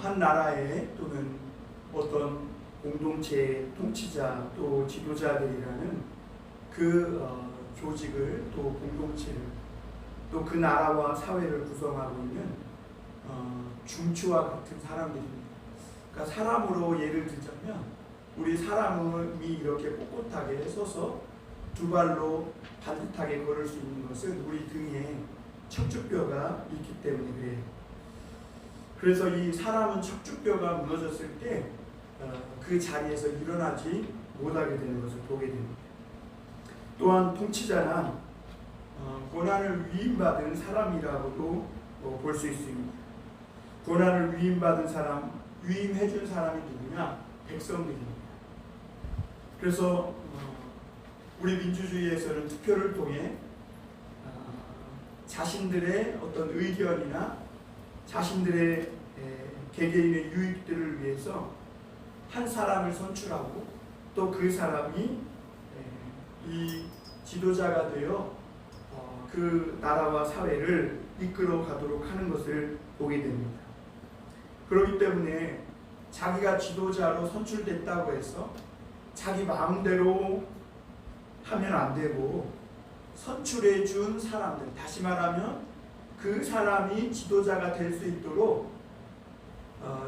한 나라의 또는 어떤 공동체의 통치자 또 지도자들이라는 그 조직을 또 공동체를 또 그 나라와 사회를 구성하고 있는 중추와 같은 사람들입니다. 그러니까 사람으로 예를 들자면 우리 사람이 이렇게 꼿꼿하게 서서 두 발로 반듯하게 걸을 수 있는 것은 우리 등에 척추뼈가 있기 때문에 그래요. 그래서 이 사람은 척추뼈가 무너졌을 때 그 자리에서 일어나지 못하게 되는 것을 보게 됩니다. 또한 통치자는 고난을 위임받은 사람이라고도 볼 수 있습니다. 고난을 위임받은 사람, 위임해준 사람이 누구냐? 백성들입니다. 그래서 우리 민주주의에서는 투표를 통해 자신들의 어떤 의견이나 자신들의 개개인의 유익들을 위해서 한 사람을 선출하고 또 그 사람이 이 지도자가 되어 그 나라와 사회를 이끌어 가도록 하는 것을 보게 됩니다. 그렇기 때문에 자기가 지도자로 선출됐다고 해서 자기 마음대로 하면 안 되고 선출해 준 사람들, 다시 말하면 그 사람이 지도자가 될 수 있도록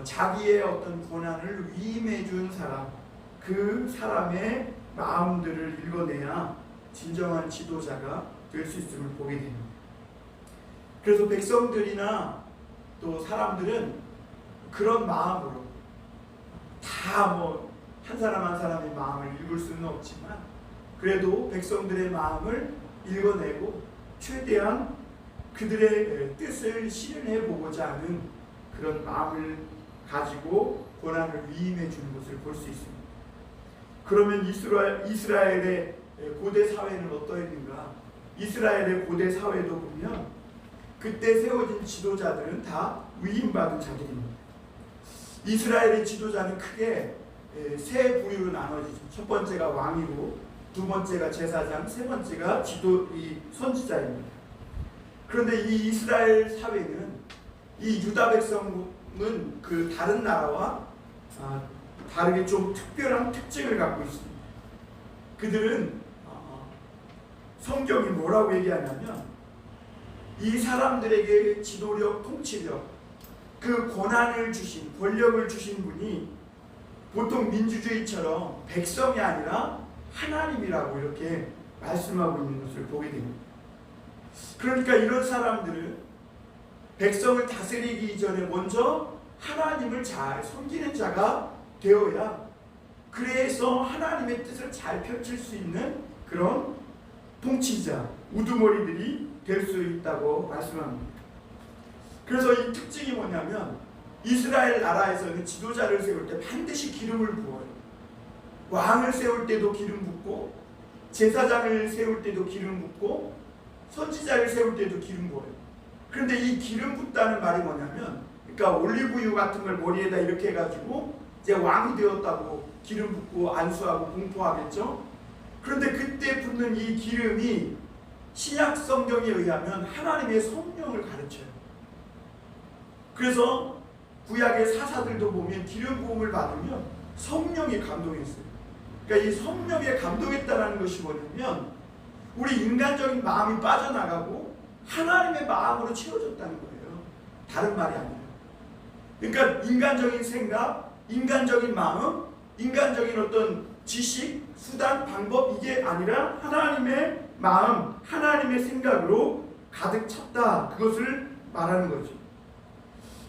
자기의 어떤 고난을 위임해 준 사람, 그 사람의 마음들을 읽어내야 진정한 지도자가 될 수 있음을 보게 됩니다. 그래서 백성들이나 또 사람들은 그런 마음으로 다 한 사람 한 사람의 마음을 읽을 수는 없지만 그래도 백성들의 마음을 읽어내고 최대한 그들의 뜻을 실현해 보고자 하는 그런 마음을 가지고 고난을 위임해 주는 것을 볼 수 있습니다. 그러면 이스라엘의 고대 사회는 어떠했는가? 이스라엘의 고대 사회도 보면 그때 세워진 지도자들은 다 위임받은 자들입니다. 이스라엘의 지도자는 크게 세 부류로 나눠지죠. 첫 번째가 왕이고, 두 번째가 제사장, 세 번째가 선지자입니다. 그런데 이 이스라엘 사회는 이 유다 백성은 그 다른 나라와 다르게 좀 특별한 특징을 갖고 있습니다. 그들은 성경이 뭐라고 얘기하냐면 이 사람들에게 지도력, 통치력, 그 권한을 주신, 권력을 주신 분이 보통 민주주의처럼 백성이 아니라 하나님이라고 이렇게 말씀하고 있는 것을 보게 됩니다. 그러니까 이런 사람들은 백성을 다스리기 이전에 먼저 하나님을 잘 섬기는 자가 되어야 그래서 하나님의 뜻을 잘 펼칠 수 있는 그런 통치자, 우두머리들이 될 수 있다고 말씀합니다. 그래서 이 특징이 뭐냐면 이스라엘 나라에서는 지도자를 세울 때 반드시 기름을 부어요. 왕을 세울 때도 기름 붓고 제사장을 세울 때도 기름 붓고 선지자를 세울 때도 기름 부어요. 그런데 이 기름 붓다는 말이 뭐냐면 그러니까 올리브유 같은 걸 머리에다 이렇게 해가지고 이제 왕이 되었다고 기름 붓고 안수하고 공포하겠죠. 그런데 그때 붓는 이 기름이 신약 성경에 의하면 하나님의 성령을 가르쳐요. 그래서 구약의 사사들도 보면 기름 부음을 받으면 성령이 감동했어요. 그러니까 이 성령에 감동했다는 것이 뭐냐면 우리 인간적인 마음이 빠져나가고 하나님의 마음으로 채워졌다는 거예요. 다른 말이 아니에요. 그러니까 인간적인 생각, 인간적인 마음, 인간적인 어떤 지식, 수단, 방법 이게 아니라 하나님의 마음, 하나님의 생각으로 가득 찼다. 그것을 말하는 거죠.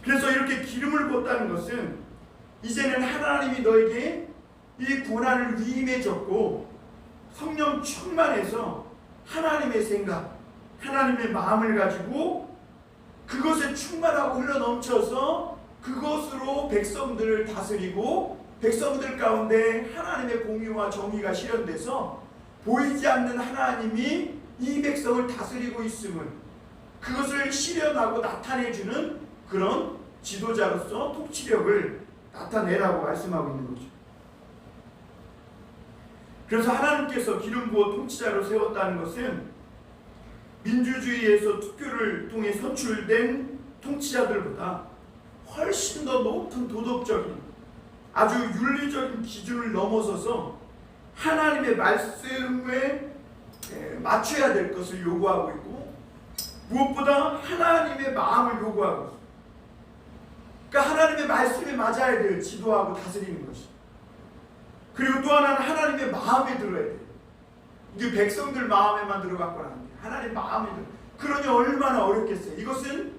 그래서 이렇게 기름을 부었다는 것은 이제는 하나님이 너에게 이 고난을 위임해 줬고 성령 충만해서 하나님의 생각, 하나님의 마음을 가지고 그것에 충만하고 흘러넘쳐서 그것으로 백성들을 다스리고 백성들 가운데 하나님의 공의와 정의가 실현돼서 보이지 않는 하나님이 이 백성을 다스리고 있음을 그것을 실현하고 나타내주는 그런 지도자로서 통치력을 나타내라고 말씀하고 있는 거죠. 그래서 하나님께서 기름 부어 통치자로 세웠다는 것은 민주주의에서 투표를 통해 선출된 통치자들보다 훨씬 더 높은 도덕적인 아주 윤리적인 기준을 넘어서서 하나님의 말씀에 맞춰야 될 것을 요구하고 있고, 무엇보다 하나님의 마음을 요구하고 있어요. 그러니까 하나님의 말씀에 맞아야 돼요. 지도하고 다스리는 것이. 그리고 또 하나는 하나님의 마음에 들어야 돼요. 이게 백성들 마음에만 들어갔거나 안 돼요. 하나님 마음에 들어. 그러니 얼마나 어렵겠어요. 이것은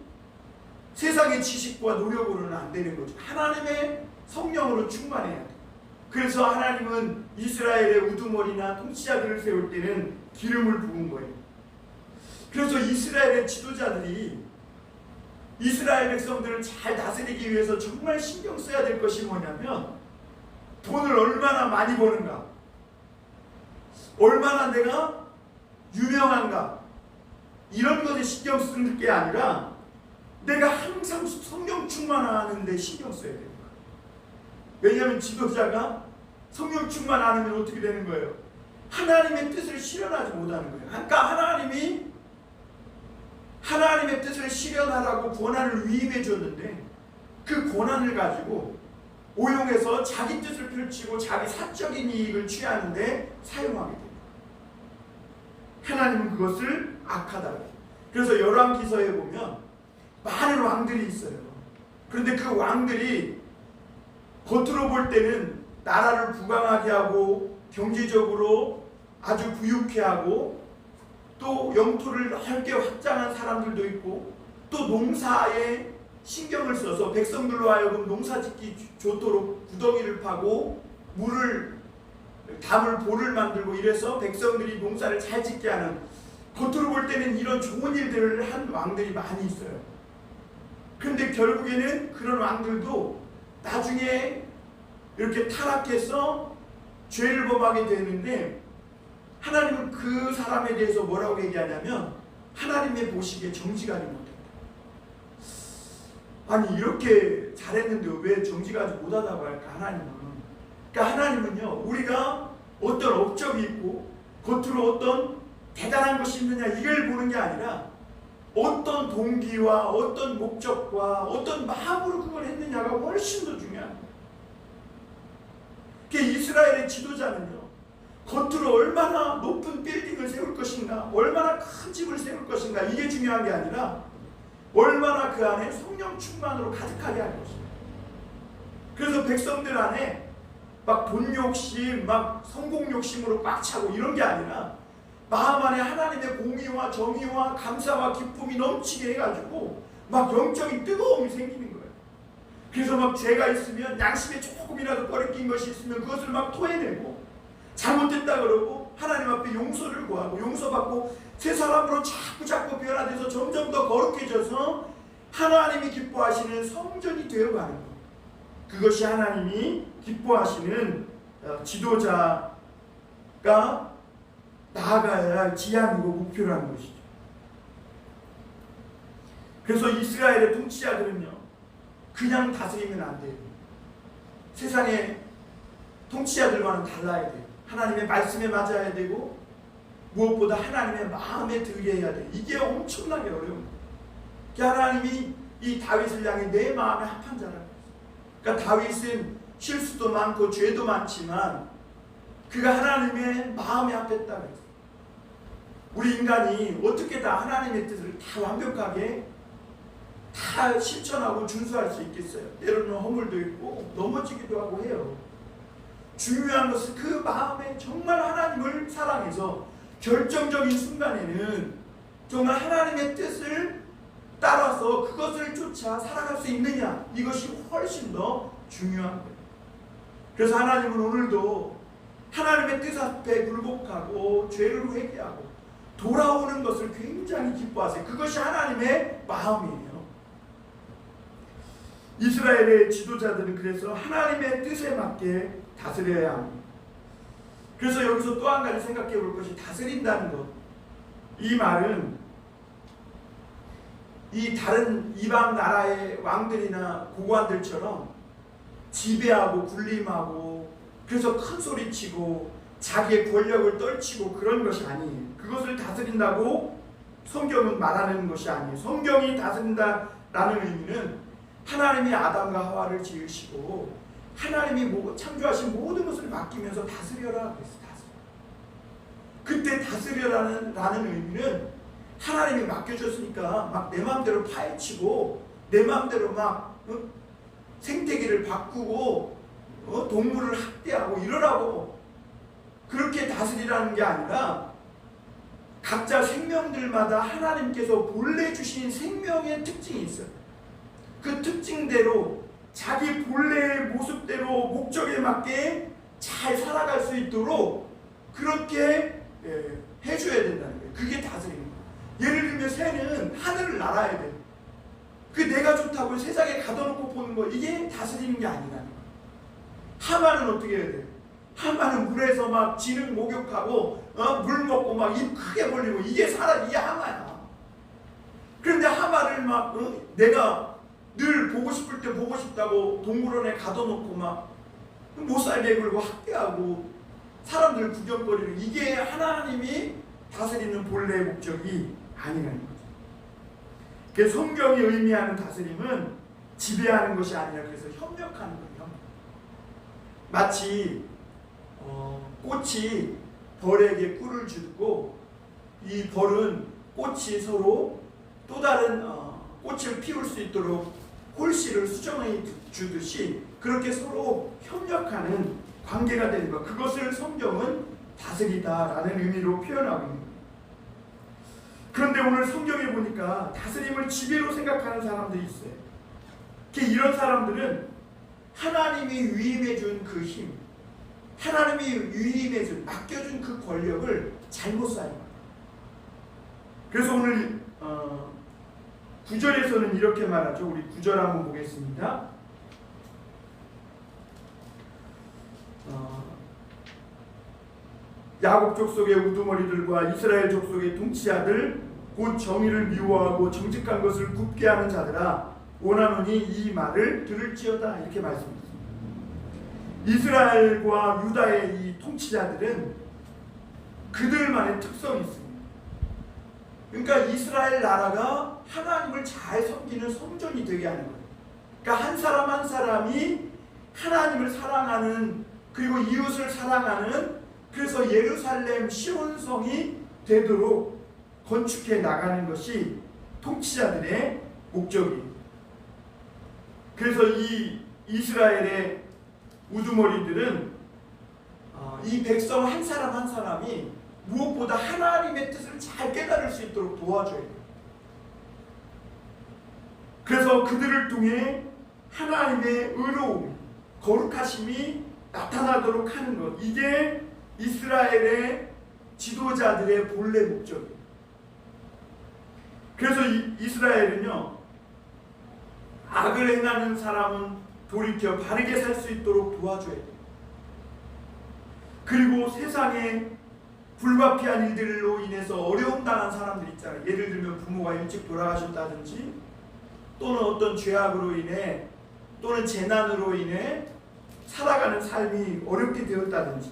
세상의 지식과 노력으로는 안 되는 거죠. 하나님의 성령으로 충만해야 돼요. 그래서 하나님은 이스라엘의 우두머리나 통치자들을 세울 때는 기름을 부은 거예요. 그래서 이스라엘의 지도자들이 이스라엘 백성들을 잘 다스리기 위해서 정말 신경 써야 될 것이 뭐냐면, 돈을 얼마나 많이 버는가, 얼마나 내가 유명한가, 이런 것에 신경 쓰는 게 아니라 내가 항상 성령 충만하는 데 신경 써야 돼요. 왜냐하면 지도자가 성령 충만 안 하면 어떻게 되는 거예요? 하나님의 뜻을 실현하지 못하는 거예요. 그러니까 하나님의 뜻을 실현하라고 권한을 위임해 줬는데, 그 권한을 가지고 오용해서 자기 뜻을 펼치고 자기 사적인 이익을 취하는데 사용하게 됩니다. 하나님은 그것을 악하다고. 그래서 열왕기서에 보면 많은 왕들이 있어요. 그런데 그 왕들이 겉으로 볼 때는 나라를 부강하게 하고 경제적으로 아주 부유케 하고 또 영토를 넓게 확장한 사람들도 있고, 또 농사에 신경을 써서 백성들로 하여금 농사 짓기 좋도록 구덩이를 파고 물을 담을 보를 만들고 이래서 백성들이 농사를 잘 짓게 하는, 겉으로 볼 때는 이런 좋은 일들을 한 왕들이 많이 있어요. 그런데 결국에는 그런 왕들도 나중에 이렇게 타락해서 죄를 범하게 되는데, 하나님은 그 사람에 대해서 뭐라고 얘기하냐면 하나님의 보시기에 정직하지 못했다. 아니 이렇게 잘했는데 왜 정직하지 못하다고 할까? 하나님은. 그러니까 하나님은요, 우리가 어떤 업적이 있고 겉으로 어떤 대단한 것이 있느냐 이걸 보는 게 아니라 어떤 동기와 어떤 목적과 어떤 마음으로 그걸 했느냐가 훨씬 더 중요합니다. 이스라엘의 지도자는요, 겉으로 얼마나 높은 빌딩을 세울 것인가, 얼마나 큰 집을 세울 것인가, 이게 중요한 게 아니라 얼마나 그 안에 성령 충만으로 가득하게 할 것인가. 그래서 백성들 안에 막 돈 욕심, 막 성공 욕심으로 꽉 차고 이런 게 아니라 마음 안에 하나님의 공의와 정의와 감사와 기쁨이 넘치게 해가지고 막 영적인 뜨거움이 생기는 거예요. 그래서 막 죄가 있으면, 양심에 조금이라도 버릇긴 것이 있으면 그것을 막 토해내고, 잘못됐다 그러고 하나님 앞에 용서를 구하고, 용서받고 새 사람으로 자꾸 변화돼서 점점 더 거룩해져서 하나님이 기뻐하시는 성전이 되어가는 것. 그것이 하나님이 기뻐하시는 지도자가 나아가야 할 지향이고 목표라는 것이죠. 그래서 이스라엘의 통치자들은요, 그냥 다스리면 안 돼요. 세상의 통치자들과는 달라야 돼요. 하나님의 말씀에 맞아야 되고, 무엇보다 하나님의 마음에 들게 해야 돼요. 이게 엄청나게 어려운 거예요. 하나님이 이 다윗을 향해 내 마음에 합한 자라는 거예요. 그러니까 다윗은 실수도 많고 죄도 많지만 그가 하나님의 마음에 합했다 그랬어요. 우리 인간이 어떻게 다 하나님의 뜻을 다 완벽하게 다 실천하고 준수할 수 있겠어요? 때로는 허물도 있고 넘어지기도 하고 해요. 중요한 것은 그 마음에 정말 하나님을 사랑해서 결정적인 순간에는 정말 하나님의 뜻을 따라서 그것을 쫓아 살아갈 수 있느냐, 이것이 훨씬 더 중요한 거예요. 그래서 하나님은 오늘도 하나님의 뜻 앞에 굴복하고 죄를 회개하고 돌아오는 것을 굉장히 기뻐하세요. 그것이 하나님의 마음이에요. 이스라엘의 지도자들은 그래서 하나님의 뜻에 맞게 다스려야 합니다. 그래서 여기서 또 한 가지 생각해 볼 것이 다스린다는 것. 이 말은 이 다른 이방 나라의 왕들이나 고관들처럼 지배하고 군림하고 그래서 큰 소리치고 자기의 권력을 떨치고 그런 것이 아니에요. 그것을 다스린다고 성경은 말하는 것이 아니에요. 성경이 다스린다라는 의미는 하나님이 아담과 하와를 지으시고 하나님이 창조하신 모든 것을 맡기면서 다스려라 그랬어. 그때 다스려라는 의미는 하나님이 맡겨줬으니까 막 내 마음대로 파헤치고 내 마음대로 막 생태계를 바꾸고 동물을 학대하고 이러라고 그렇게 다스리라는 게 아니라 각자 생명들마다 하나님께서 본래 주신 생명의 특징이 있어요. 그 특징대로 자기 본래의 모습대로 목적에 맞게 잘 살아갈 수 있도록 그렇게 해줘야 된다는 거예요. 그게 다스리는 거예요. 예를 들면 새는 하늘을 날아야 돼. 그 내가 좋다고 세상에 가둬놓고 보는 거 이게 다스리는 게 아니라는 거예요. 하마는 어떻게 해야 돼? 하마는 물에서 막 지능 목욕하고 물 먹고 막 입 크게 벌리고 이게 하마야. 그런데 하마를 막 내가 늘 보고 싶을 때 보고 싶다고 동물원에 가둬놓고 막 못 살게 굴고 학대하고 사람들 구경거리는 이게 하나님이 다스리는 본래의 목적이 아니라는 거죠. 그래서 성경이 의미하는 다스림은 지배하는 것이 아니라 그래서 협력하는 거예요. 마치 꽃이 벌에게 꿀을 주고 이 벌은 꽃이 서로 또 다른 꽃을 피울 수 있도록 홀씨를 수정해 주듯이 그렇게 서로 협력하는 관계가 되는 것. 그것을 성경은 다스리다라는 의미로 표현하고 있는 거예요. 그런데 오늘 성경에 보니까 다스림을 지배로 생각하는 사람들이 있어요. 이런 사람들은 하나님이 위임해준 그 힘, 하나님이 위임해준, 맡겨준 그 권력을 잘못 사용합니다. 그래서 오늘 9절에서는 이렇게 말하죠. 우리 9절 한번 보겠습니다. 야곱 족속의 우두머리들과 이스라엘 족속의 통치자들 곧 정의를 미워하고 정직한 것을 굽게 하는 자들아 원하노니 이 말을 들을지어다 이렇게 말씀했습니다. 이스라엘과 유다의 이 통치자들은 그들만의 특성이 있습니다. 그러니까 이스라엘 나라가 하나님을 잘 섬기는 성전이 되게 하는 거예요. 그러니까 한 사람 한 사람이 하나님을 사랑하는 그리고 이웃을 사랑하는 그래서 예루살렘 시온성이 되도록 건축해 나가는 것이 통치자들의 목적이에요. 그래서 이 이스라엘의 우두머리들은 이 백성 한 사람 한 사람이 무엇보다 하나님의 뜻을 잘 깨달을 수 있도록 도와줘야 돼요. 그래서 그들을 통해 하나님의 의로움, 거룩하심이 나타나도록 하는 것. 이게 이스라엘의 지도자들의 본래 목적이에요. 그래서 이스라엘은요, 악을 행하는 사람은 돌이켜 바르게 살 수 있도록 도와줘야 돼요. 그리고 세상에 불가피한 일들로 인해서 어려움 당한 사람들 있잖아요. 예를 들면 부모가 일찍 돌아가셨다든지 또는 어떤 죄악으로 인해 또는 재난으로 인해 살아가는 삶이 어렵게 되었다든지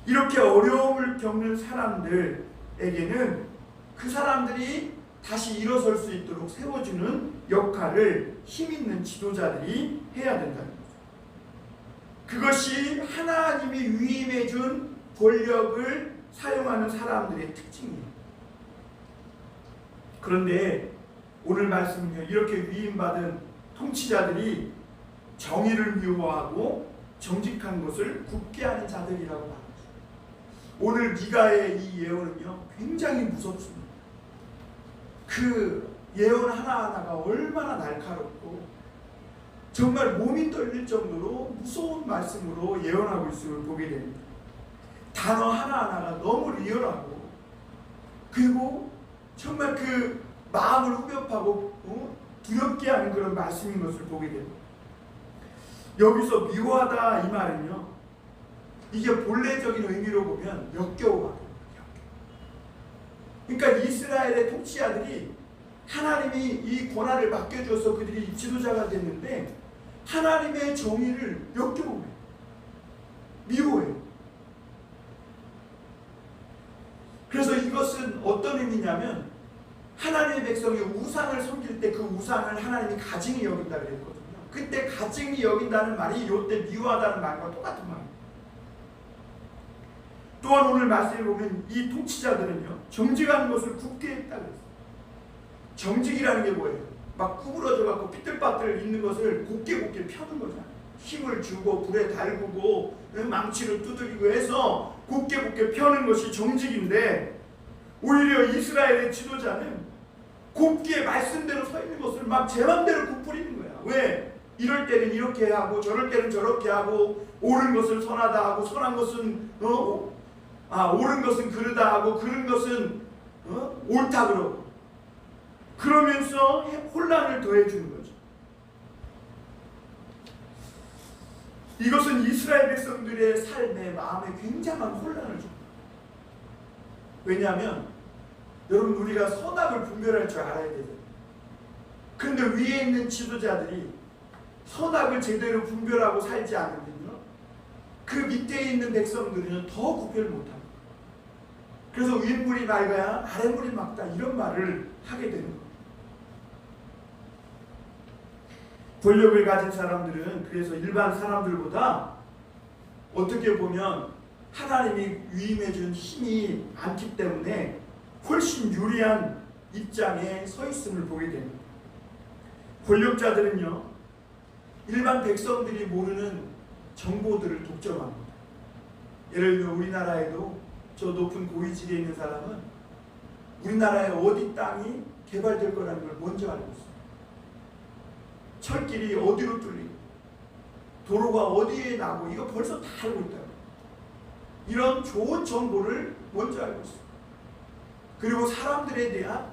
이렇게 어려움을 겪는 사람들에게는 그 사람들이 다시 일어설 수 있도록 세워주는 역할을 힘있는 지도자들이 해야 된다는 거죠. 그것이 하나님이 위임해준 권력을 사용하는 사람들의 특징이에요. 그런데 오늘 말씀은요, 이렇게 위임받은 통치자들이 정의를 미워하고 정직한 것을 굽게 하는 자들이라고 말합니다. 오늘 미가의 이 예언은요, 굉장히 무섭습니다. 그 예언 하나하나가 얼마나 날카롭고 정말 몸이 떨릴 정도로 무서운 말씀으로 예언하고 있음을 보게 됩니다. 단어 하나하나가 너무 리얼하고 그리고 정말 그 마음을 후벼파고 두렵게 하는 그런 말씀인 것을 보게 됩니다. 여기서 미워하다 이 말은요, 이게 본래적인 의미로 보면 역겨워하다. 그러니까 이스라엘의 통치자들이 하나님이 이 권한을 맡겨줘서 그들이 지도자가 됐는데 하나님의 정의를 역겨워해요. 미워해요. 그래서 이것은 어떤 의미냐면 하나님의 백성이 우상을 섬길 때 그 우상을 하나님이 가증히 여긴다 그랬거든요. 그때 가증히 여긴다는 말이 이때 미워하다는 말과 똑같은 말입니다. 또한 오늘 말씀을 보면 이 통치자들은요, 정직한 것을 굳게 했다 그랬어요. 정직이라는 게 뭐예요? 막 구부러져 갖고 삐뚤빠뚤 있는 것을 곱게 펴는 거잖아요. 힘을 주고 불에 달구고 망치로 두드리고 해서 곱게 펴는 것이 정직인데, 오히려 이스라엘의 지도자는 곱게 말씀대로 서 있는 것을 막 제 맘대로 굽부리는 거야. 왜? 이럴 때는 이렇게 하고 저럴 때는 저렇게 하고, 옳은 것을 선하다 하고 선한 것은 옳은 것은 그르다 하고 그른 것은 옳다 그러고, 그러면서 혼란을 더해주는 거죠. 이것은 이스라엘 백성들의 삶에 마음에 굉장한 혼란을 줍니다. 왜냐하면 여러분, 우리가 선악을 분별할 줄 알아야 되잖아요. 그런데 위에 있는 지도자들이 선악을 제대로 분별하고 살지 않으면요, 그 밑에 있는 백성들은 더 구별 못합니다. 그래서 윗물이 맑아야 아랫물이 맑다, 이런 말을 하게 되는 거예요. 권력을 가진 사람들은 그래서 일반 사람들보다 어떻게 보면 하나님이 위임해 준 힘이 많기 때문에 훨씬 유리한 입장에 서 있음을 보게 됩니다. 권력자들은요, 일반 백성들이 모르는 정보들을 독점합니다. 예를 들어 우리나라에도 저 높은 고위직에 있는 사람은 우리나라에 어디 땅이 개발될 거라는 걸 먼저 알고 있어요. 철길이 어디로 뚫리고 도로가 어디에 나고 이거 벌써 다 알고 있다고. 이런 좋은 정보를 먼저 알고 있어요. 그리고 사람들에 대한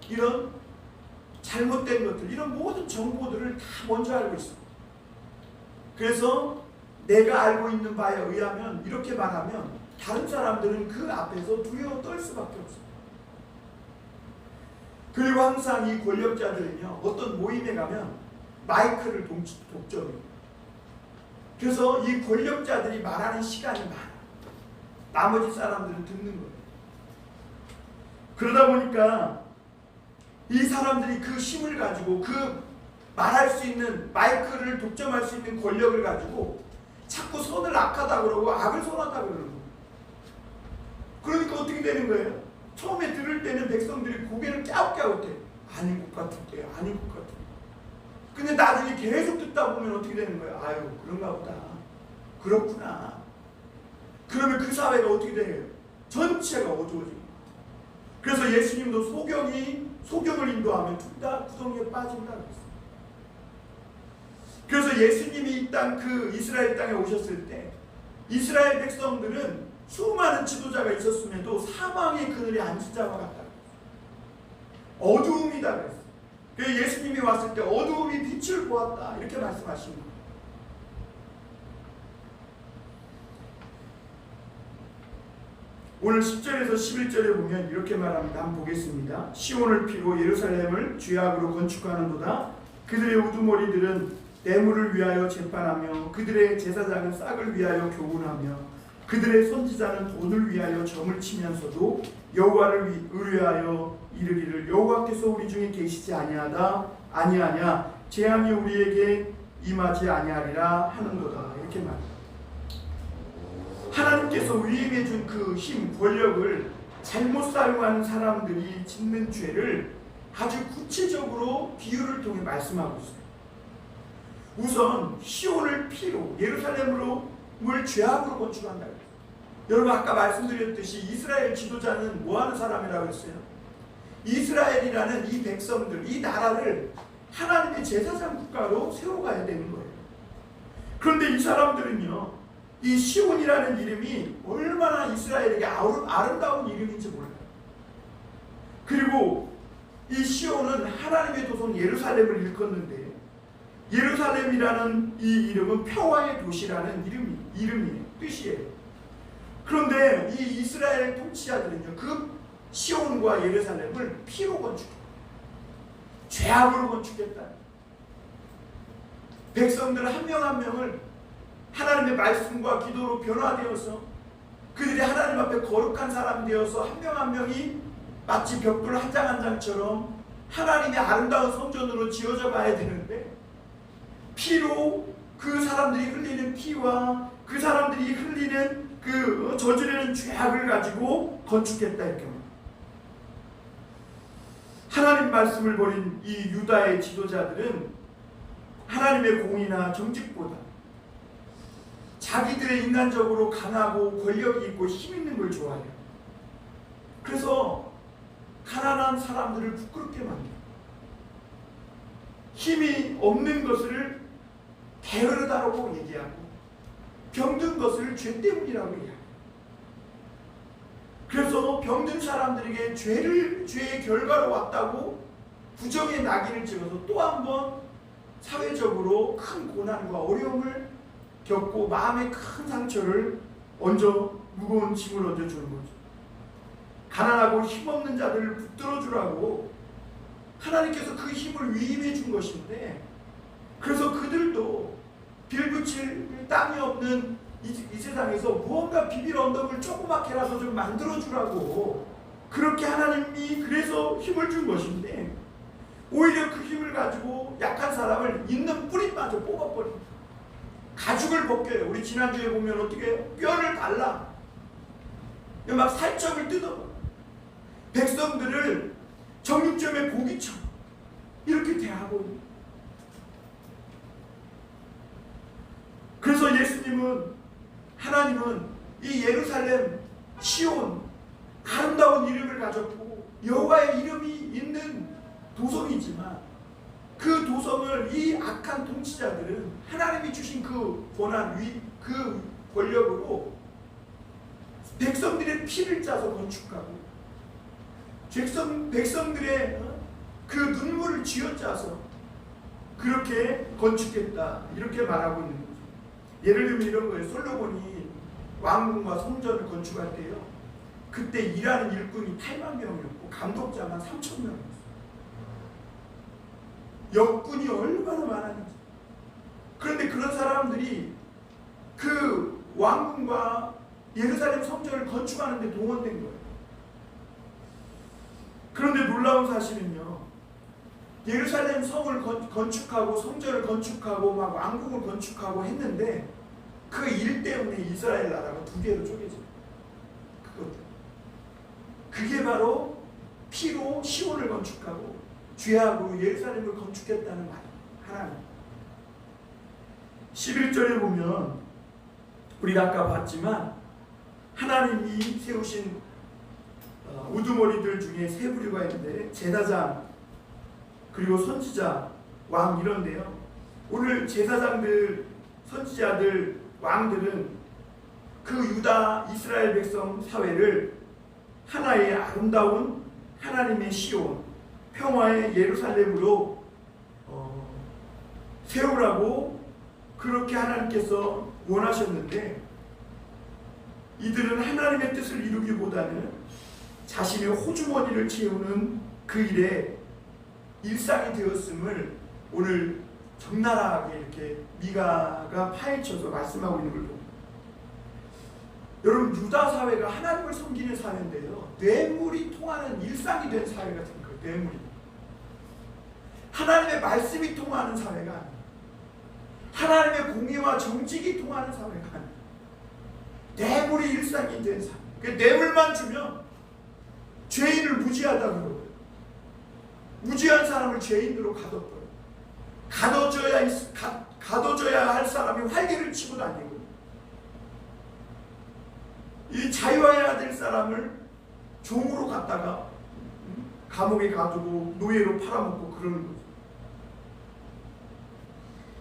이런 잘못된 것들, 이런 모든 정보들을 다 먼저 알고 있어요. 그래서 내가 알고 있는 바에 의하면, 이렇게 말하면 다른 사람들은 그 앞에서 두려워 떨 수밖에 없어요. 그리고 항상 이 권력자들은요, 어떤 모임에 가면 마이크를 독점해요. 그래서 이 권력자들이 말하는 시간이 많아요. 나머지 사람들은 듣는 거예요. 그러다 보니까 이 사람들이 그 힘을 가지고, 그 말할 수 있는 마이크를 독점할 수 있는 권력을 가지고 자꾸 선을 악하다 그러고 악을 선하다 그러는 거예요. 그러니까 어떻게 되는 거예요? 처음에 들을 때는 백성들이 고개를 갸웃갸웃해. 아닌 것 같은데, 아닌 것 같은데. 근데 나중에 계속 듣다 보면 어떻게 되는 거예요? 아유, 그런가 보다. 그렇구나. 그러면 그 사회가 어떻게 돼요? 전체가 어두워집니다. 그래서 예수님도 소경을 인도하면 둘 다 구덩이에 빠진다고 했어요. 그래서 예수님이 이 땅, 그 이스라엘 땅에 오셨을 때 이스라엘 백성들은 수많은 지도자가 있었음에도 사망의 그늘에 앉은 자와 같다. 어두움이다 그랬어요. 그래서 예수님이 왔을 때 어두움이 빛을 보았다, 이렇게 말씀하신 거예요. 오늘 10절에서 11절에 보면 이렇게 말합니다. 한번 보겠습니다. 시온을 피고 예루살렘을 죄악으로 건축하는도다. 그들의 우두머리들은 뇌물을 위하여 재판하며 그들의 제사장은 싹을 위하여 교훈하며 그들의 선지자는 돈을 위하여 점을 치면서도 여호와를 의뢰하여 이르기를 여호와께서 우리 중에 계시지 아니하냐 재앙이 우리에게 임하지 아니하리라 하는도다, 이렇게 말합니다. 하나님께서 위임해 준 그 힘, 권력을 잘못 사용하는 사람들이 짓는 죄를 아주 구체적으로 비유를 통해 말씀하고 있어요. 우선 시온을 피로, 예루살렘으로 물 죄악으로 건축한다. 여러분, 아까 말씀드렸듯이 이스라엘 지도자는 뭐하는 사람이라고 했어요? 이스라엘이라는 이 백성들, 이 나라를 하나님의 제사장 국가로 세워가야 되는 거예요. 그런데 이 사람들은요, 이 시온이라는 이름이 얼마나 이스라엘에게 아름다운 이름인지 몰라요. 그리고 이 시온은 하나님의 도성 예루살렘을 일컫는데, 예루살렘이라는 이 이름은 평화의 도시라는 이름이에요. 뜻이에요. 그런데 이 이스라엘 통치자들은요, 그 시온과 예루살렘을 피로 건축해요. 죄악으로 건축했다. 백성들 한 명 한 명을 하나님의 말씀과 기도로 변화되어서 그들이 하나님 앞에 거룩한 사람 되어서 한 명 한 명이 마치 벽돌 한 장 한 장처럼 하나님의 아름다운 성전으로 지어져 가야 되는데, 피로 그 사람들이 흘리는 피와 그 사람들이 흘리는 그 저지르는 죄악을 가지고 건축했다 이렇게 말합니다. 하나님 말씀을 버린 이 유다의 지도자들은 하나님의 공의나 정직보다 자기들의 인간적으로 강하고 권력이 있고 힘 있는 걸 좋아해요. 그래서 가난한 사람들을 부끄럽게 만들어요. 힘이 없는 것을 게으르다라고 얘기하고 병든 것을 죄 때문이라고 얘기해요. 그래서 병든 사람들에게 죄의 결과로 왔다고 부정의 낙인을 찍어서 또 한 번 사회적으로 큰 고난과 어려움을 겪고 마음에 큰 상처를 무거운 짐을 얹어주는 거죠. 가난하고 힘없는 자들을 붙들어 주라고 하나님께서 그 힘을 위임해 준 것인데, 그래서 그들도 빌붙일 땅이 없는 이 세상에서 무언가 비빌 언덕을 조그맣게라도 좀 만들어 주라고 그렇게 하나님이 그래서 힘을 준 것인데, 오히려 그 힘을 가지고 약한 사람을 있는 뿌리마저 뽑아버립니다. 가죽을 벗겨요. 우리 지난주에 보면 어떻게 해요? 뼈를 발라 막 살점을 뜯어버려. 백성들을 정육점의 고기처럼 이렇게 대하고, 그래서 하나님은 이 예루살렘 시온 아름다운 이름을 가졌고 여호와의 이름이 있는 도성이지만, 그 도성을 이 악한 통치자들은 하나님이 주신 그 권한, 그 권력으로 백성들의 피를 짜서 건축하고 백성들의 그 눈물을 쥐어짜서 그렇게 건축했다 이렇게 말하고 있는 거죠. 예를 들면 이런 거예요. 솔로몬이 왕궁과 성전을 건축할 때요, 그때 일하는 일꾼이 8만 명이었고 감독자만 3천 명이었어요. 역군이 얼마나 많았는지. 그런데 그런 사람들이 그 왕궁과 예루살렘 성전을 건축하는 데 동원된 거예요. 그런데 놀라운 사실은요, 예루살렘 성을 건축하고 성전을 건축하고 막 왕궁을 건축하고 했는데 그 일 때문에 이스라엘 나라가 두 개로 쪼개져요. 그게 바로 피로 시온을 건축하고 죄악으로 예루살렘을 건축했다는 말. 하나님 11절에 보면 우리가 아까 봤지만 하나님이 세우신 우두머리들 중에 세 부류가 있는데, 제사장 그리고 선지자, 왕 이런데요, 오늘 제사장들, 선지자들, 왕들은 그 유다 이스라엘 백성 사회를 하나의 아름다운 하나님의 시온, 평화의 예루살렘으로 세우라고 그렇게 하나님께서 원하셨는데, 이들은 하나님의 뜻을 이루기보다는 자신의 호주머니를 채우는 그 일에 일상이 되었음을 오늘 적나라하게 이렇게 미가가 파헤쳐서 말씀하고 있는 걸 봅니다. 여러분, 유다 사회가 하나님을 섬기는 사회인데요, 뇌물이 통하는 일상이 된 사회가 된 거예요. 뇌물이. 하나님의 말씀이 통하는 사회가 아니에요. 하나님의 공의와 정직이 통하는 사회가 아니에요. 뇌물이 일상이 된 사회. 그 뇌물만 주면 죄인을 무지하다고 그러고요. 무지한 사람을 죄인으로 가둬버려요. 가둬져야 할 사람이 활개를 치고 다니고, 이 자유해야 될 사람을 종으로 갖다가 감옥에 가두고 노예로 팔아먹고 그러는 거죠.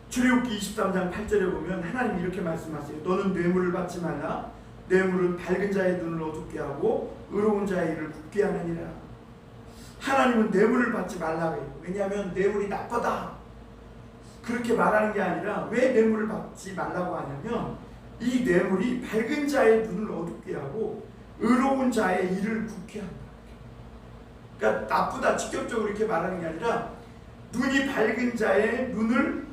출애굽기 23장 8절에 보면 하나님이 이렇게 말씀하세요. 너는 뇌물을 받지 말라. 뇌물은 밝은 자의 눈을 어둡게 하고 의로운 자의 일을 굳게 하느니라. 하나님은 뇌물을 받지 말라고 해요. 왜냐하면 뇌물이 나쁘다 그렇게 말하는 게 아니라, 왜 뇌물을 받지 말라고 하냐면 이 뇌물이 밝은 자의 눈을 어둡게 하고 의로운 자의 일을 굳게 한다. 그러니까 나쁘다 직접적으로 이렇게 말하는 게 아니라, 눈이 밝은 자의 눈을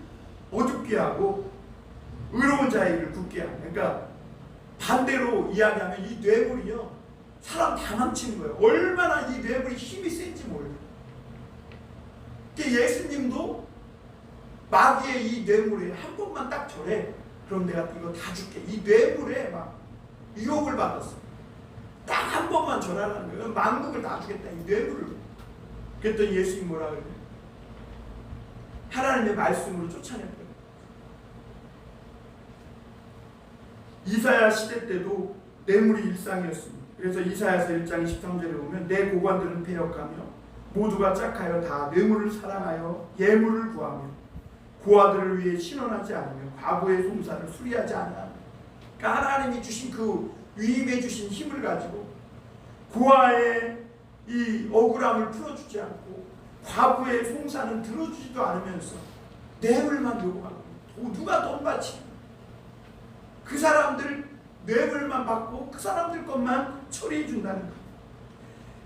어둡게 하고 의로운 자의 일을 굳게 한다. 그러니까 반대로 이야기하면 이 뇌물이요, 사람 다 망치는 거예요. 얼마나 이 뇌물이 힘이 센지 몰라요. 예수님도 마귀의 이 뇌물에 한 번만 딱 절해. 그럼 내가 이거 다 줄게. 이 뇌물에 막 유혹을 받았어. 딱 한 번만 절하라는 거예요. 만국을 다 주겠다. 이 뇌물을. 그랬더니 예수님 뭐라 그래요? 하나님의 말씀으로 쫓아냈거든요. 이사야 시대 때도 뇌물이 일상이었습니다. 그래서 이사야서 1장 23절에 보면 내 고관들은 패역하며 모두가 짝하여 다 뇌물을 사랑하여 예물을 구하며 고아들을 위해 신원하지 않으며 과부의 송사를 수리하지 않아. 그러니까 하나님이 주신 그 위임해 주신 힘을 가지고 고아의 이 억울함을 풀어주지 않고 과부의 송사는 들어주지도 않으면서 뇌물만 요구하고 누가 돈 바치고 그 사람들 뇌물만 받고 그 사람들 것만 처리해 준다는 거예요.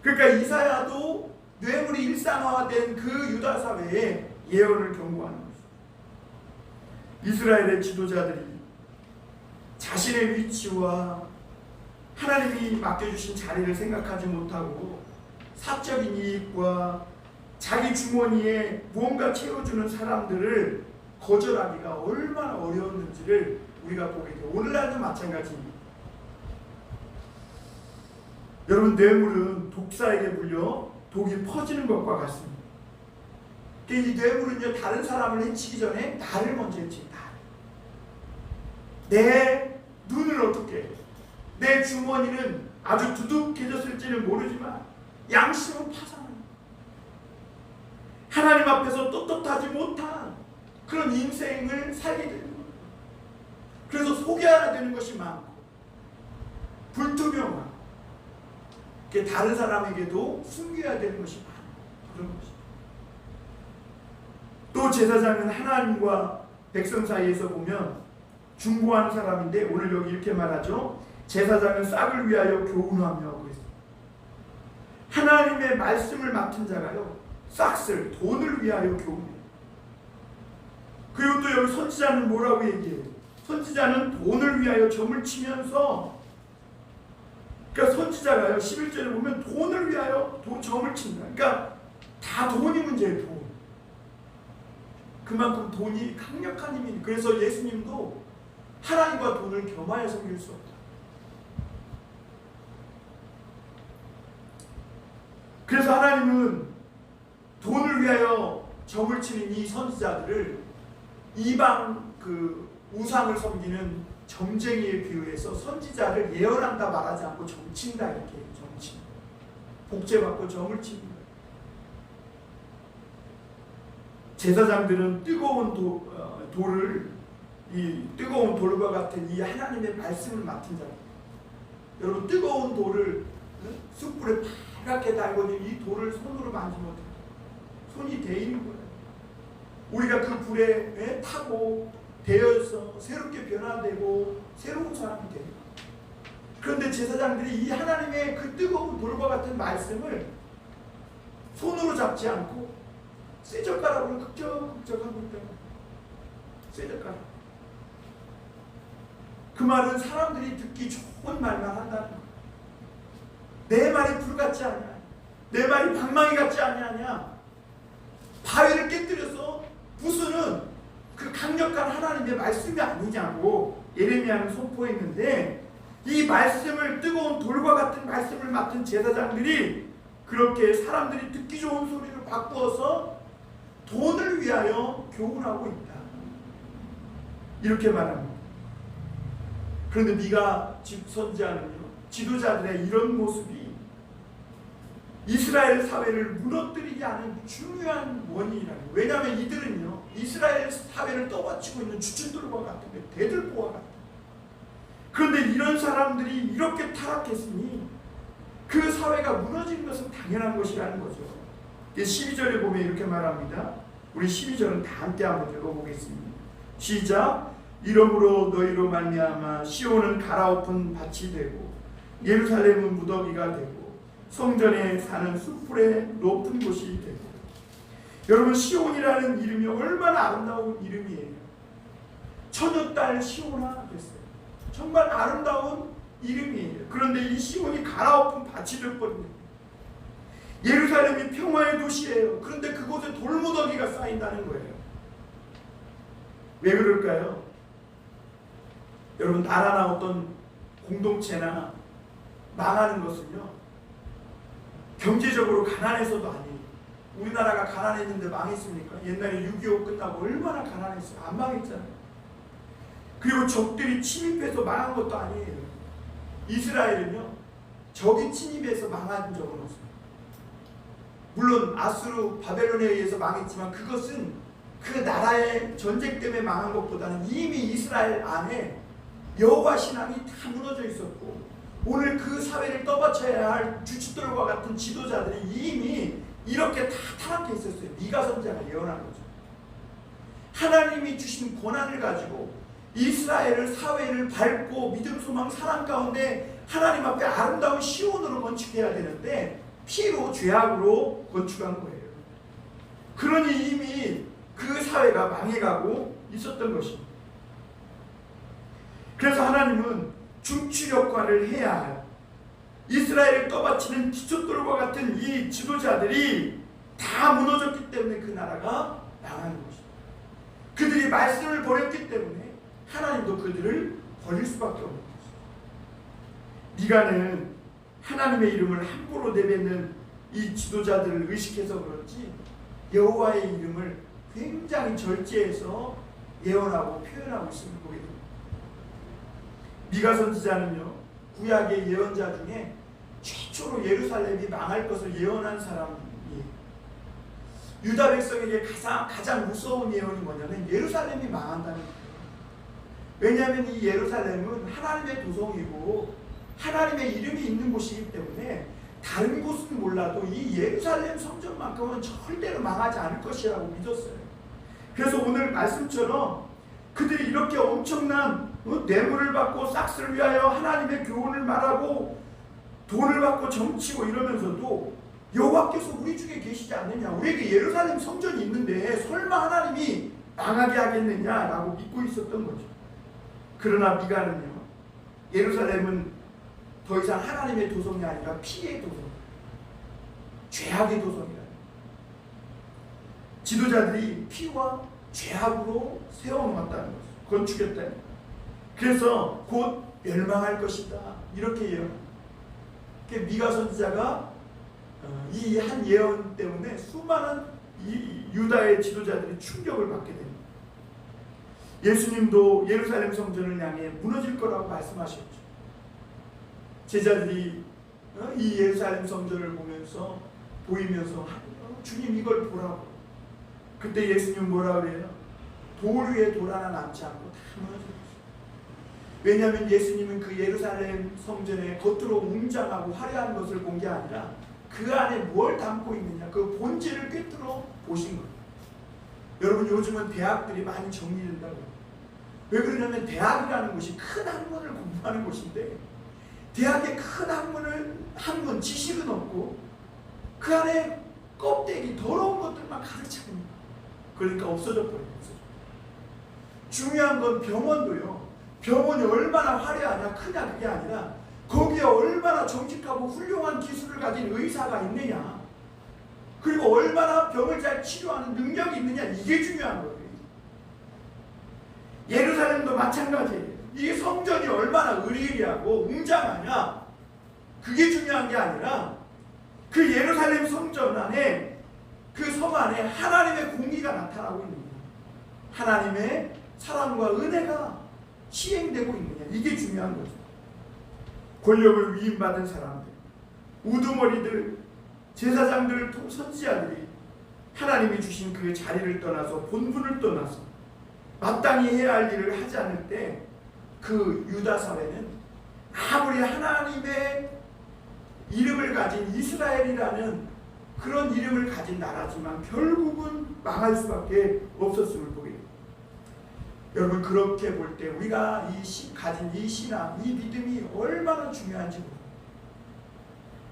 그러니까 이사야도 뇌물이 일상화된 그 유다 사회에 예언을 경고하는 거죠. 이스라엘의 지도자들이 자신의 위치와 하나님이 맡겨주신 자리를 생각하지 못하고 사적인 이익과 자기 주머니에 무언가 채워주는 사람들을 거절하기가 얼마나 어려웠는지를 우리가 보게 돼요. 오늘날도 마찬가지입니다. 여러분, 뇌물은 독사에게 물려 독이 퍼지는 것과 같습니다. 이 뇌물은요, 다른 사람을 해치기 전에 나를 먼저 해칩니다. 내 눈을 어떻게 해요? 내 주머니는 아주 두둑해졌을지는 모르지만 양심은 파산합니다. 하나님 앞에서 떳떳하지 못한 그런 인생을 살게 되는 거예요. 그래서 속여야 되는 것이 많고 불투명하고 다른 사람에게도 숨겨야 되는 것이 많고 그런 것이죠. 또 제사장은 하나님과 백성 사이에서 보면 중보하는 사람인데 오늘 여기 이렇게 말하죠. 제사장은 싹을 위하여 교훈하며 하고 있어요. 하나님의 말씀을 맡은 자가요, 싹을 돈을 위하여 교훈해요. 그리고 또 여기 선지자는 뭐라고 얘기해요? 선지자는 돈을 위하여 점을 치면서, 그러니까 선지자가요 11절에 보면 돈을 위하여 점을 친다. 그러니까 다 돈이 문제예요. 돈. 그만큼 돈이 강력한 힘이. 그래서 예수님도 하나님과 돈을 겸하여 섬길 수 없다. 그래서 하나님은 돈을 위하여 점을 치는 이 선지자들을 이방 그 우상을 섬기는 점쟁이에 비유해서 선지자를 예언한다 말하지 않고 점친다 이렇게 해요. 점친. 복제받고 점을 치는 거예요. 제사장들은 뜨거운 돌을 이 뜨거운 돌과 같은 이 하나님의 말씀을 맡은 자입니다. 여러분, 뜨거운 돌을 숯불에 파랗게 달고 이 돌을 손으로 만지면 어떡해요? 손이 데이는 거예요. 우리가 그 불에 타고 데여서 새롭게 변화되고 새로운 사람이 돼요. 그런데 제사장들이 이 하나님의 그 뜨거운 돌과 같은 말씀을 손으로 잡지 않고 쇠젓가락으로 극적극적하고 있다고. 쇠젓가락. 그 말은 사람들이 듣기 좋은 말만 한다는 거예요. 내 말이 불 같지 않냐? 내 말이 방망이 같지 않냐? 바위를 깨뜨려서 부수는 그 강력한 하나님의 말씀이 아니냐고 예레미야는 선포했는데, 이 말씀을 뜨거운 돌과 같은 말씀을 맡은 제사장들이 그렇게 사람들이 듣기 좋은 소리를 바꾸어서 돈을 위하여 교훈하고 있다. 이렇게 말합니다. 그런데 네가 선지자는요, 지도자들의 이런 모습이 이스라엘 사회를 무너뜨리지 않은 중요한 원인이라는 거예요. 왜냐하면 이들은요, 이스라엘 사회를 떠받치고 있는 주춧돌과 같은 거예요. 대들보와 같은. 그런데 이런 사람들이 이렇게 타락했으니 그 사회가 무너지는 것은 당연한 것이라는 거죠. 12절에 보면 이렇게 말합니다. 우리 12절은 다 함께 한번 읽어보겠습니다. 시작. 이러므로 너희로 말미암아 시온은 갈아엎은 밭이 되고 예루살렘은 무더기가 되고 성전에 사는 숯불의 높은 곳이 되고. 여러분, 시온이라는 이름이 얼마나 아름다운 이름이에요. 처녀딸 시온아 됐어요. 정말 아름다운 이름이에요. 그런데 이 시온이 갈아엎은 밭이 되어버립니다. 예루살렘이 평화의 도시예요. 그런데 그곳에 돌무더기가 쌓인다는 거예요. 왜 그럴까요? 여러분, 나라나 어떤 공동체나 망하는 것은요, 경제적으로 가난해서도 아니에요. 우리나라가 가난했는데 망했습니까? 옛날에 6.25 끝나고 얼마나 가난했어요. 안 망했잖아요. 그리고 적들이 침입해서 망한 것도 아니에요. 이스라엘은요, 적이 침입해서 망한 적은 없어요. 물론 아수르 바벨론에 의해서 망했지만 그것은 그 나라의 전쟁 때문에 망한 것보다는 이미 이스라엘 안에 여호와 신앙이 다 무너져 있었고, 오늘 그 사회를 떠받쳐야 할 주치들과 같은 지도자들이 이미 이렇게 다 타락해 있었어요. 미가 선지자가 예언한 거죠. 하나님이 주신 권한을 가지고 이스라엘을, 사회를 밝고 믿음, 소망, 사랑 가운데 하나님 앞에 아름다운 시온으로 건축해야 되는데 피로, 죄악으로 건축한 거예요. 그러니 이미 그 사회가 망해가고 있었던 것입니다. 그래서 하나님은 중추 역할을 해야 해요. 이스라엘을 떠받치는 기초돌과 같은 이 지도자들이 다 무너졌기 때문에 그 나라가 망하는 것입니다. 그들이 말씀을 버렸기 때문에 하나님도 그들을 버릴 수밖에 없는 것입니다. 미가는 하나님의 이름을 함부로 내뱉는 이 지도자들을 의식해서 그런지 여호와의 이름을 굉장히 절제해서 예언하고 표현하고 있음을 보게 됩니다. 미가 선지자는요, 구약의 예언자 중에 최초로 예루살렘이 망할 것을 예언한 사람이에요. 유다 백성에게 가장 무서운 예언이 뭐냐면 예루살렘이 망한다는 거예요. 왜냐하면 이 예루살렘은 하나님의 도성이고 하나님의 이름이 있는 곳이기 때문에 다른 곳은 몰라도 이 예루살렘 성전만큼은 절대로 망하지 않을 것이라고 믿었어요. 그래서 오늘 말씀처럼 그들이 이렇게 엄청난 뇌물을 받고 싹스를 위하여 하나님의 교훈을 말하고 돈을 받고 정치고 이러면서도 여호와께서 우리 중에 계시지 않느냐, 우리에게 예루살렘 성전이 있는데 설마 하나님이 망하게 하겠느냐라고 믿고 있었던 거죠. 그러나 미가는요, 예루살렘은 더 이상 하나님의 도성이 아니라 피의 도성, 죄악의 도성이라. 지도자들이 피와 죄악으로 세워놓았다는 것을 건축했다는 것. 그래서 곧 멸망할 것이다, 이렇게 예언합니다. 미가 선지자가 이 한 예언 때문에 수많은 이 유다의 지도자들이 충격을 받게 됩니다. 예수님도 예루살렘 성전을 향해 무너질 거라고 말씀하셨죠. 제자들이 이 예루살렘 성전을 보이면서 주님 이걸 보라고. 그때 예수님 뭐라 그래요? 돌 위에 돌 하나 남지 않고 다 무너졌어요. 왜냐하면 예수님은 그 예루살렘 성전의 겉으로 웅장하고 화려한 것을 본 게 아니라 그 안에 뭘 담고 있느냐, 그 본질을 꿰뚫어 보신 거예요. 여러분, 요즘은 대학들이 많이 정리된다고요. 왜 그러냐면 대학이라는 곳이 큰 학문을 공부하는 곳인데 대학에 큰 학문, 지식은 없고 그 안에 껍데기, 더러운 것들만 가득 차입니다. 그러니까 없어져 버려요. 중요한 건 병원도요. 병원이 얼마나 화려하냐, 크냐, 그게 아니라 거기에 얼마나 정직하고 훌륭한 기술을 가진 의사가 있느냐, 그리고 얼마나 병을 잘 치료하는 능력이 있느냐, 이게 중요한 거예요. 예루살렘도 마찬가지예요. 이 성전이 얼마나 의리하고 웅장하냐, 그게 중요한 게 아니라 그 예루살렘 성전 안에, 그 성 안에 하나님의 공의가 나타나고 있는 거예요. 하나님의 사랑과 은혜가 시행되고 있느냐, 이게 중요한 거죠. 권력을 위임받은 사람들, 우두머리들, 제사장들, 선지자들이 하나님이 주신 그 자리를 떠나서, 본분을 떠나서 마땅히 해야 할 일을 하지 않을 때 그 유다 사회는 아무리 하나님의 이름을 가진 이스라엘이라는 그런 이름을 가진 나라지만 결국은 망할 수밖에 없었음을 보게 됩니다. 여러분, 그렇게 볼 때 우리가 가진 이 신앙, 이 믿음이 얼마나 중요한지 모릅니다.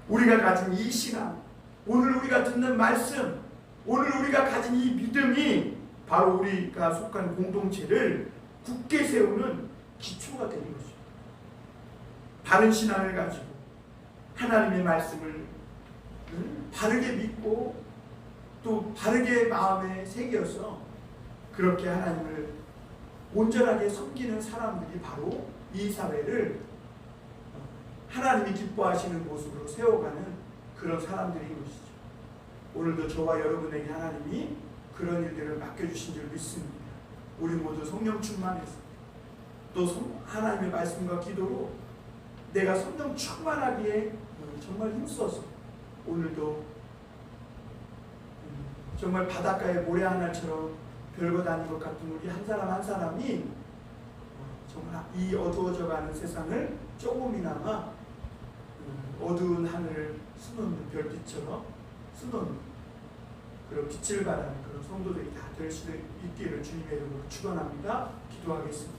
우리가 가진 이 신앙, 오늘 우리가 듣는 말씀, 오늘 우리가 가진 이 믿음이 바로 우리가 속한 공동체를 굳게 세우는 기초가 되는 것입니다. 바른 신앙을 가지고 하나님의 말씀을 바르게 믿고 또 바르게 마음에 새겨서 그렇게 하나님을 온전하게 섬기는 사람들이 바로 이 사회를 하나님이 기뻐하시는 모습으로 세워가는 그런 사람들인 것이죠. 오늘도 저와 여러분에게 하나님이 그런 일들을 맡겨주신 줄 믿습니다. 우리 모두 성령 충만해서 또 하나님의 말씀과 기도로 내가 성령 충만하기에 정말 힘써서 오늘도 정말 바닷가의 모래 하나처럼 별것 아닌 것 같은 우리 한 사람 한 사람이 정말 이 어두워져가는 세상을 조금이나마 어두운 하늘을 수놓는 별빛처럼 수놓는 그런 빛을 발하는 그런 성도들이 다 될 수 있기를 주님의 이름으로 축원합니다. 기도하겠습니다.